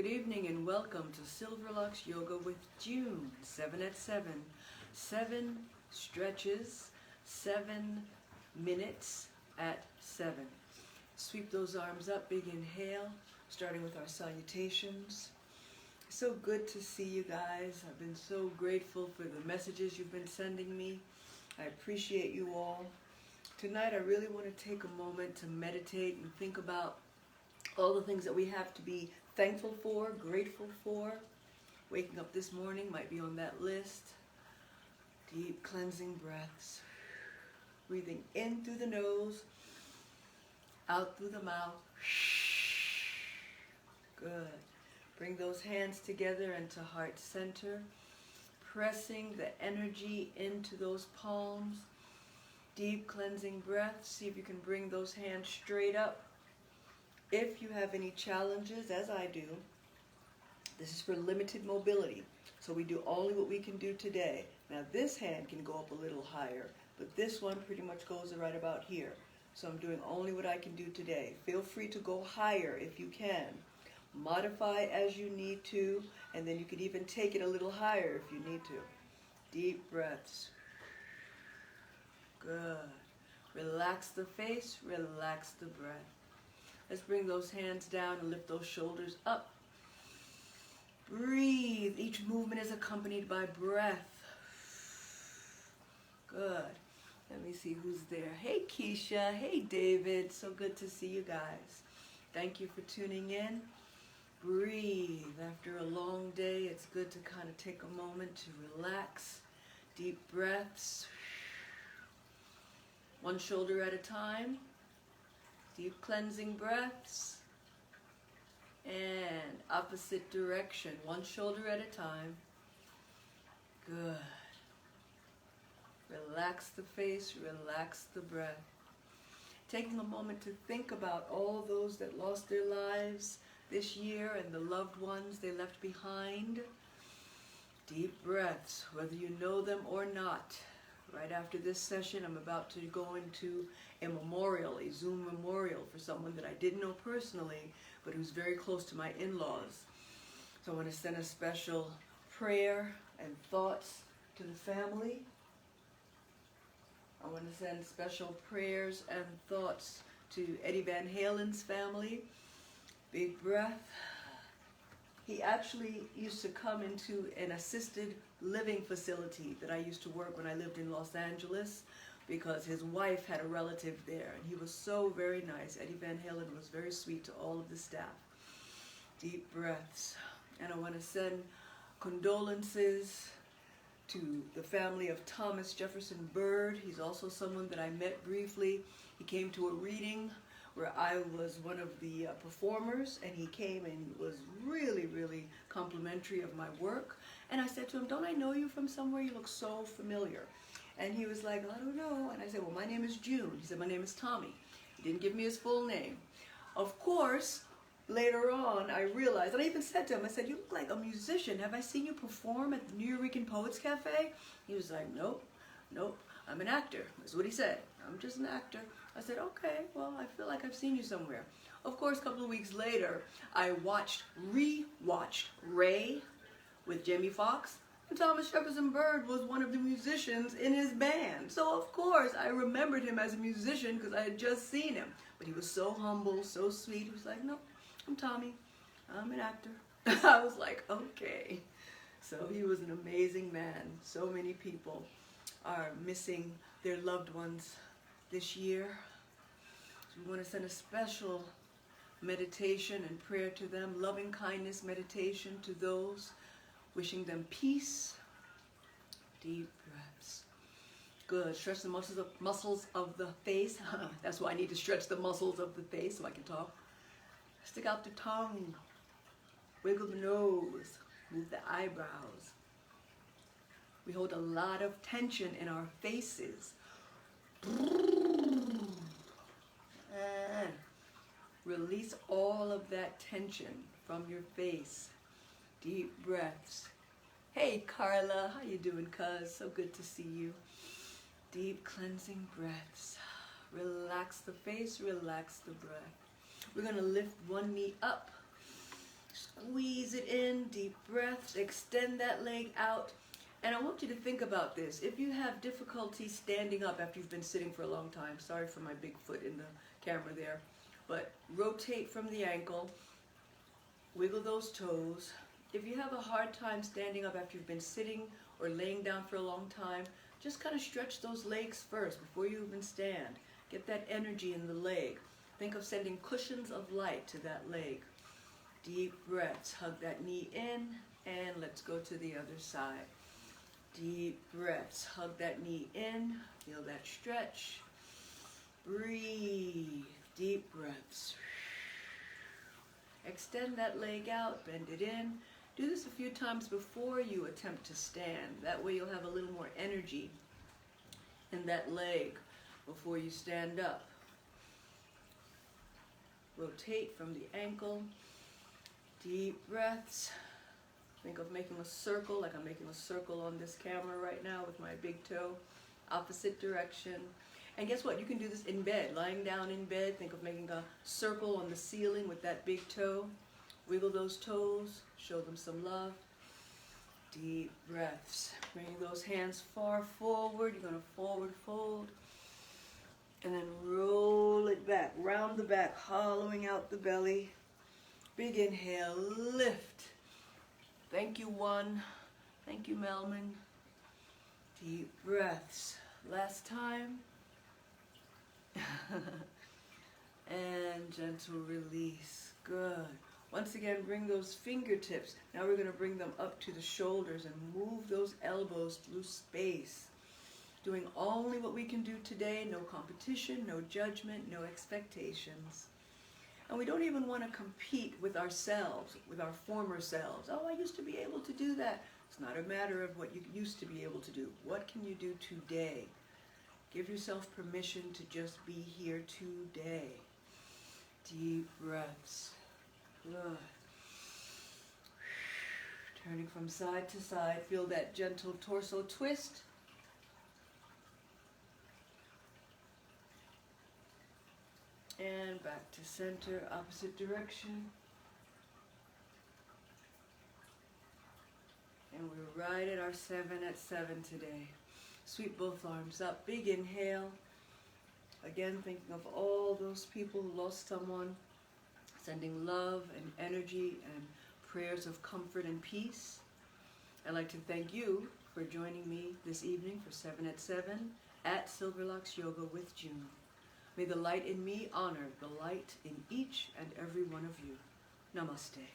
Good evening and welcome to SilverLox Yoga with June, 7 at 7. 7 stretches, 7 minutes at 7. Sweep those arms up, big inhale, starting with our salutations. So good to see you guys. I've been so grateful for the messages you've been sending me. I appreciate you all. Tonight I really want to take a moment to meditate and think about all the things that we have to be thankful for, grateful for. Waking up this morning might be on that list. Deep cleansing breaths. Breathing in through the nose, out through the mouth. Good. Bring those hands together into heart center. Pressing the energy into those palms. Deep cleansing breaths. See if you can bring those hands straight up. If you have any challenges, as I do, this is for limited mobility. So we do only what we can do today. Now this hand can go up a little higher, but this one pretty much goes right about here. So I'm doing only what I can do today. Feel free to go higher if you can. Modify as you need to, and then you can even take it a little higher if you need to. Deep breaths. Good. Relax the face, relax the breath. Let's bring those hands down and lift those shoulders up. Breathe. Each movement is accompanied by breath. Good. Let me see who's there. Hey Keisha. Hey David. So good to see you guys. Thank you for tuning in. Breathe. After a long day, it's good to kind of take a moment to relax. Deep breaths. One shoulder at a time. Deep cleansing breaths. And opposite direction. One shoulder at a time. Good. Relax the face, relax the breath. Taking a moment to think about all those that lost their lives this year and the loved ones they left behind. Deep breaths, whether you know them or not. Right after this session, I'm about to go into a memorial, a Zoom memorial for someone that I didn't know personally, but who's very close to my in-laws. So I want to send a special prayer and thoughts to the family. I want to send special prayers and thoughts to Eddie Van Halen's family. Big breath. He actually used to come into an assisted living facility that I used to work when I lived in Los Angeles because his wife had a relative there, and he was so very nice. Eddie Van Halen was very sweet to all of the staff. Deep breaths. And I want to send condolences to the family of Thomas Jefferson Bird. He's also someone that I met briefly. He came to a reading where I was one of the performers, and he came and was really, really complimentary of my work. And I said to him, "Don't I know you from somewhere? You look so familiar." And he was like, "I don't know." And I said, "Well, my name is June." He said, "My name is Tommy." He didn't give me his full name. Of course, later on, I realized, and I even said to him, I said, "You look like a musician. Have I seen you perform at the New York Poets Cafe?" He was like, "Nope, nope, I'm an actor." That's what he said. "I'm just an actor." I said, "Okay, well, I feel like I've seen you somewhere." Of course, a couple of weeks later, I re-watched Ray with Jamie Foxx, and Thomas Jefferson Bird was one of the musicians in his band. So, of course, I remembered him as a musician because I had just seen him. But he was so humble, so sweet. He was like, "No, I'm Tommy. I'm an actor." I was like, okay. So he was an amazing man. So many people are missing their loved ones this year. So we want to send a special meditation and prayer to them, loving kindness meditation to those, wishing them peace. Deep breaths. Good. Stretch the muscles of the face. That's why I need to stretch the muscles of the face so I can talk. Stick out the tongue. Wiggle the nose. Move the eyebrows. We hold a lot of tension in our faces. And release all of that tension from your face. Deep breaths. Hey Carla, how you doing, cuz? So good to see you. Deep cleansing breaths. Relax the face, relax the breath. We're going to lift one knee up. squeeze it in, deep breaths, extend that leg out. And I want you to think about this. If you have difficulty standing up after you've been sitting for a long time, sorry for my big foot in the camera there, but rotate from the ankle, wiggle those toes. If you have a hard time standing up after you've been sitting or laying down for a long time, just kind of stretch those legs first before you even stand. Get that energy in the leg. Think of sending cushions of light to that leg. Deep breaths. Hug that knee in, and let's go to the other side. Deep breaths. Hug that knee in. Feel that stretch. Breathe. Deep breaths. Extend that leg out. Bend it in. Do this a few times before you attempt to stand. That way you'll have a little more energy in that leg before you stand up. Rotate from the ankle. Deep breaths. Think of making a circle, like I'm making a circle on this camera right now with my big toe. Opposite direction. And guess what? You can do this in bed, lying down in bed. Think of making a circle on the ceiling with that big toe. Wiggle those toes. Show them some love. Deep breaths. Bring those hands far forward. You're going to forward fold. And then roll it back. Round the back, hollowing out the belly. Big inhale. Lift. Thank you, one. Thank you, Melman. Deep breaths. Last time. And gentle release. Good. Once again, bring those fingertips. Now we're going to bring them up to the shoulders and move those elbows through space. Doing only what we can do today. No competition, no judgment, no expectations. And we don't even want to compete with ourselves, with our former selves. Oh, I used to be able to do that. It's not a matter of what you used to be able to do. What can you do today? Give yourself permission to just be here today. Deep breaths. Good. Turning from side to side. Feel that gentle torso twist. And back to center, opposite direction. And we're right at our 7 at 7 today. Sweep both arms up. Big inhale. Again, thinking of all those people who lost someone. Sending love and energy and prayers of comfort and peace. I'd like to thank you for joining me this evening for 7 at 7 at SilverLox Yoga with June. May the light in me honor the light in each and every one of you. Namaste.